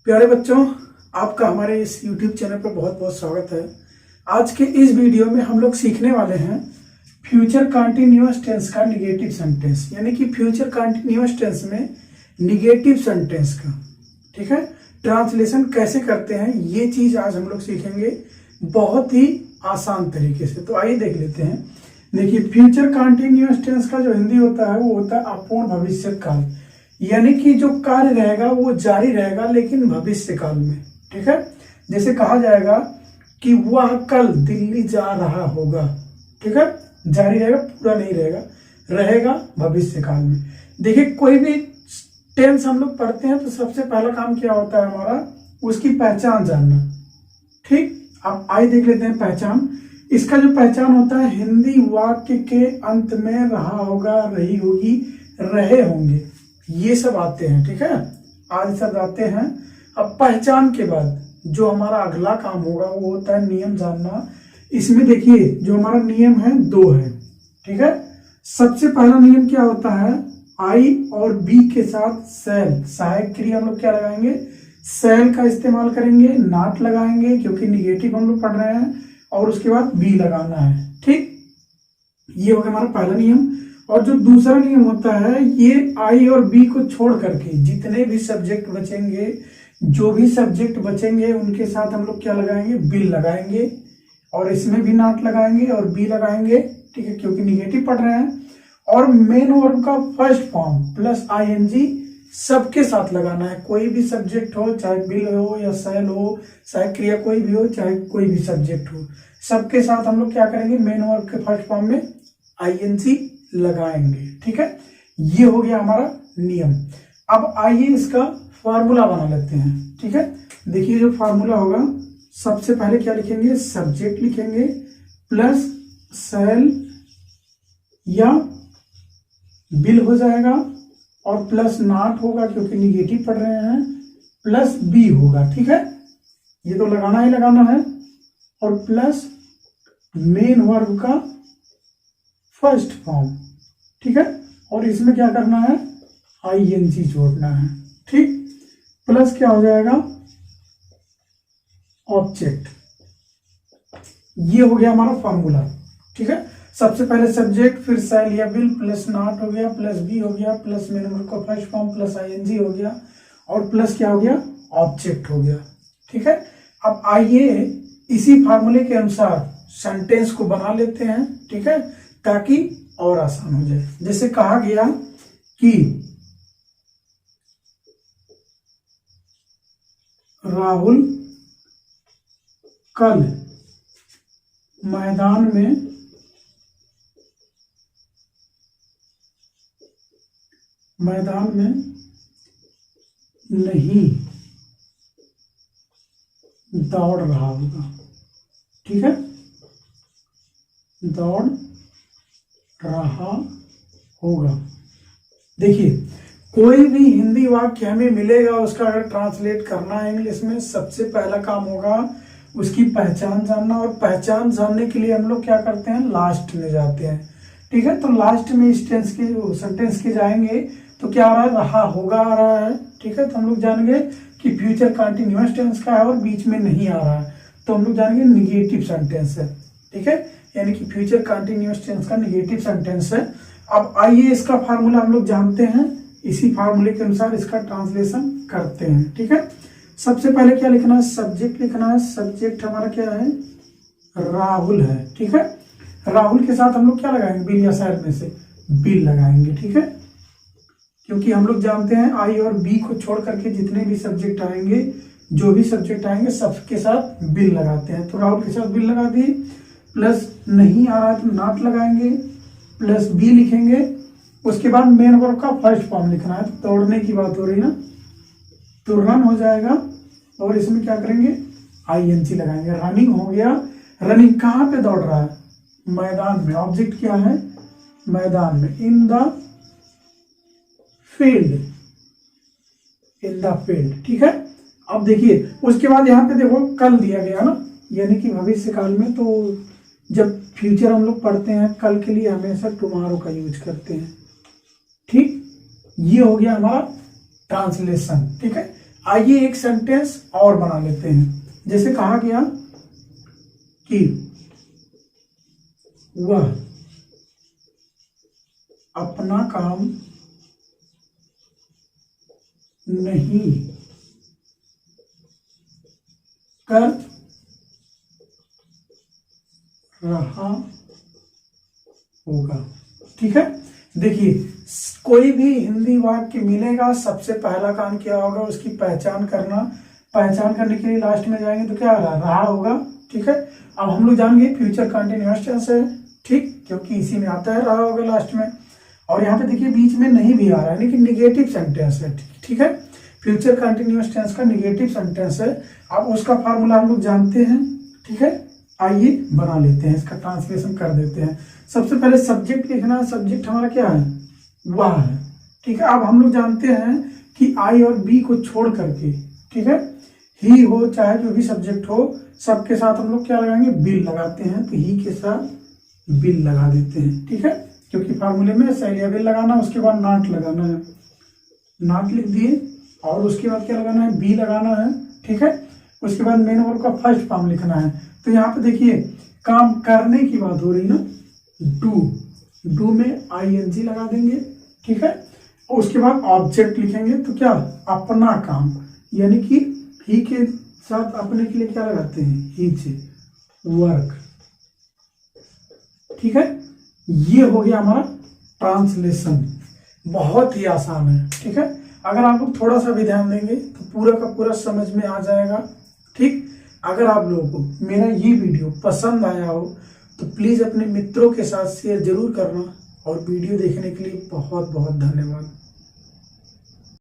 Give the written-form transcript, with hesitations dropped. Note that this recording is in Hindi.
प्यारे बच्चों, आपका हमारे इस YouTube चैनल पर बहुत बहुत स्वागत है। आज के इस वीडियो में हम लोग सीखने वाले हैं फ्यूचर कंटीन्यूअस टेंस का निगेटिव सेंटेंस, यानी कि फ्यूचर कंटीन्यूअस टेंस में निगेटिव सेंटेंस का, ठीक है, ट्रांसलेशन कैसे करते हैं, ये चीज आज हम लोग सीखेंगे बहुत ही आसान तरीके से। तो आइए देख लेते हैं। देखिए, फ्यूचर कंटीन्यूअस टेंस का जो हिंदी होता है वो होता है अपूर्ण भविष्य काल, यानी कि जो कार्य रहेगा वो जारी रहेगा लेकिन भविष्य काल में, ठीक है। जैसे कहा जाएगा कि वह कल दिल्ली जा रहा होगा, ठीक है, जारी रहेगा, पूरा नहीं रहेगा, रहेगा भविष्य काल में। देखिए, कोई भी टेंस हम लोग पढ़ते हैं तो सबसे पहला काम क्या होता है हमारा, उसकी पहचान जानना, ठीक। अब आइए देख लेते हैं पहचान। इसका जो पहचान होता है, हिंदी वाक्य के अंत में रहा होगा, रही होगी, रहे होंगे, ये सब आते हैं, ठीक है, आज सब आते हैं। अब पहचान के बाद जो हमारा अगला काम होगा वो होता है नियम जानना। इसमें देखिए जो हमारा नियम है दो है, ठीक है। सबसे पहला नियम क्या होता है, आई और बी के साथ सेल, सहायक क्रिया हम लोग क्या लगाएंगे, सेल का इस्तेमाल करेंगे, नॉट लगाएंगे क्योंकि निगेटिव हम लोग पढ़ रहे हैं, और उसके बाद बी लगाना है, ठीक। ये हो गया हमारा पहला नियम। और जो दूसरा नियम होता है, ये आई और बी को छोड़ करके जितने भी सब्जेक्ट बचेंगे, जो भी सब्जेक्ट बचेंगे उनके साथ हम लोग क्या लगाएंगे, बिल लगाएंगे, और इसमें भी नॉट लगाएंगे और बी लगाएंगे, ठीक है, क्योंकि निगेटिव पढ़ रहे हैं। और मेन वर्ब का फर्स्ट फॉर्म प्लस आईएनजी सबके साथ लगाना है। कोई भी सब्जेक्ट हो, चाहे बिल हो या सेल हो, चाहे क्रिया कोई भी हो, चाहे कोई भी सब्जेक्ट हो, सबके साथ हम लोग क्या करेंगे, मेन वर्ब के फर्स्ट फॉर्म में आईएनजी लगाएंगे, ठीक है। ये हो गया हमारा नियम। अब आइए इसका फार्मूला बना लेते हैं, ठीक है। देखिए जो फार्मूला होगा, सबसे पहले क्या लिखेंगे, सब्जेक्ट लिखेंगे प्लस सेल या बिल हो जाएगा, और प्लस नॉट होगा क्योंकि निगेटिव पढ़ रहे हैं, प्लस बी होगा, ठीक है, ये तो लगाना ही लगाना है, और प्लस मेन वर्ब का फर्स्ट फॉर्म, ठीक है, और इसमें क्या करना है, आईएनजी जोड़ना है, ठीक। प्लस क्या हो जाएगा, ऑब्जेक्ट। ये हो गया हमारा फॉर्मूला, ठीक है। सबसे पहले सब्जेक्ट, फिर सेल या बिल, प्लस नॉट हो गया, प्लस बी हो गया, प्लस मेन वर्ब का फर्स्ट फॉर्म, प्लस आईएनजी हो गया, और प्लस क्या हो गया, ऑब्जेक्ट हो गया, ठीक है। अब आइए इसी फार्मूले के अनुसार सेंटेंस को बना लेते हैं, ठीक है, ताकि और आसान हो जाए। जैसे कहा गया कि राहुल कल मैदान में नहीं दौड़ रहा होगा, ठीक है, दौड़ रहा होगा। देखिए, कोई भी हिंदी वाक्य हमें मिलेगा, उसका अगर ट्रांसलेट करना है इंग्लिश में, सबसे पहला काम होगा उसकी पहचान जानना, और पहचान जानने के लिए हम लोग क्या करते हैं, लास्ट में जाते हैं, ठीक है। तो लास्ट में इस टेंस के सेंटेंस के जाएंगे तो क्या आ रहा है, रहा होगा आ रहा है, ठीक है। तो हम लोग जानेंगे कि फ्यूचर कंटीन्यूअस टेंस का है और बीच में नहीं आ रहा है, तो हम लोग जानेंगे निगेटिव सेंटेंस है, ठीक है, यानी कि फ्यूचर कंटीन्यूअस टेंस का निगेटिव सेंटेंस है। अब आइए इसका फार्मूला हम लोग जानते हैं, इसी फार्मूले के अनुसार इसका ट्रांसलेशन करते हैं, ठीक है। सबसे पहले क्या लिखना है, सब्जेक्ट लिखना है। सब्जेक्ट हमारा क्या है, राहुल है, ठीक है। राहुल के साथ हम लोग क्या लगाएंगे, बिल या सेल में से बिल लगाएंगे, ठीक है, क्योंकि हम लोग जानते हैं आई और बी को छोड़ करके जितने भी सब्जेक्ट आएंगे, जो भी सब्जेक्ट आएंगे, सबके साथ बिल लगाते हैं। तो राहुल के साथ बिल लगा दिए, प्लस नहीं आ रहा है तो नॉट लगाएंगे, प्लस बी लिखेंगे, उसके बाद मेन वर्ब का फर्स्ट फॉर्म लिखना है। तो दौड़ने की बात हो रही है ना, तो रन हो जाएगा, और इसमें क्या करेंगे, आईएनजी लगाएंगे, रनिंग हो गया। रनिंग कहाँ पे दौड़ रहा है, मैदान में। ऑब्जेक्ट क्या है, मैदान में, इन द फील्ड, ठीक है। अब देखिए उसके बाद यहाँ पे देखो कल दिया गया ना, यानी कि भविष्य काल में। तो जब फ्यूचर हम लोग पढ़ते हैं, कल के लिए हमेशा टुमारो का यूज करते हैं, ठीक। ये हो गया हमारा ट्रांसलेशन, ठीक है। आइए एक सेंटेंस और बना लेते हैं। जैसे कहा गया कि वह अपना काम नहीं कर रहा होगा। ठीक है, देखिए कोई भी हिंदी वाक्य मिलेगा, सबसे पहला काम क्या होगा, उसकी पहचान करना। पहचान करने के लिए लास्ट में जाएंगे तो क्या रहा होगा। ठीक है, अब हम लोग जानेंगे फ्यूचर कंटिन्यूअस टेंस है, ठीक, क्योंकि इसी में आता है रहा होगा लास्ट में। और यहाँ पे देखिए बीच में नहीं भी आ रहा है, लेकिन निगेटिव सेंटेंस है। ठीक है, फ्यूचर कंटिन्यूअस टेंस का निगेटिव सेंटेंस है। अब उसका फार्मूला हम लोग जानते हैं। ठीक है, आइए बना लेते हैं, इसका ट्रांसलेशन कर देते हैं। सबसे पहले सब्जेक्ट लिखना है। सब्जेक्ट हमारा क्या है, वह है। ठीक है, अब हम लोग जानते हैं कि आई और बी को छोड़ करके, ठीक है, ही हो चाहे जो भी सब्जेक्ट हो, सबके साथ हम लोग क्या लगाएंगे, बिल लगाते हैं। तो ही के साथ बिल लगा देते हैं। ठीक है, क्योंकि फार्मूले में सैलिया बिल लगाना, उसके बाद नॉट लगाना है, नॉट लिख दिए, और उसके बाद क्या लगाना है, बी लगाना है। ठीक है, उसके बाद मेन वर्ब का फर्स्ट फॉर्म लिखना है। तो यहाँ पे देखिए काम करने की बात हो रही ना, डू में आईएनजी लगा देंगे। ठीक है, और उसके बाद ऑब्जेक्ट लिखेंगे। तो क्या, अपना काम, यानी कि ही के साथ अपने के लिए क्या लगाते हैं, हीच, वर्क। ठीक है, ये हो गया हमारा ट्रांसलेशन, बहुत ही आसान है। ठीक है, अगर आप लोग थोड़ा सा भी ध्यान देंगे तो पूरा का पूरा समझ में आ जाएगा। ठीक, अगर आप लोगों को मेरा ये वीडियो पसंद आया हो तो प्लीज़ अपने मित्रों के साथ शेयर जरूर करना, और वीडियो देखने के लिए बहुत बहुत धन्यवाद।